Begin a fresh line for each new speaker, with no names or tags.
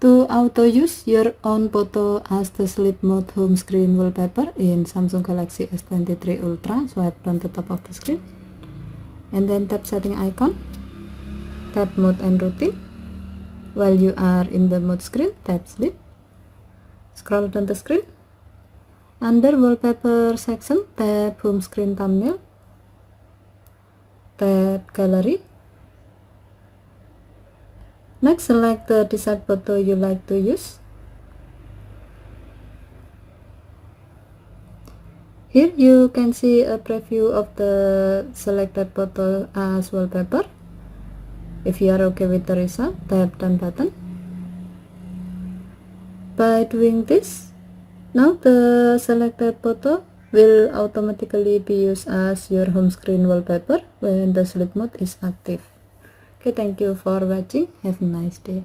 To auto use your own photo as the sleep mode home screen wallpaper in Samsung Galaxy S23 Ultra, swipe down the top of the screen and then tap setting icon, tap mode and routine. While you are in the mode screen, tap sleep. Scroll down the screen. Under wallpaper section, tap home screen thumbnail, tap gallery. Next, select the desired photo you like to use. Here you can see a preview of the selected photo as wallpaper. If you are okay with the result, tap done button. By doing this, now the selected photo will automatically be used as your home screen wallpaper when the sleep mode is active. Okay, thank you for watching. Have a nice day.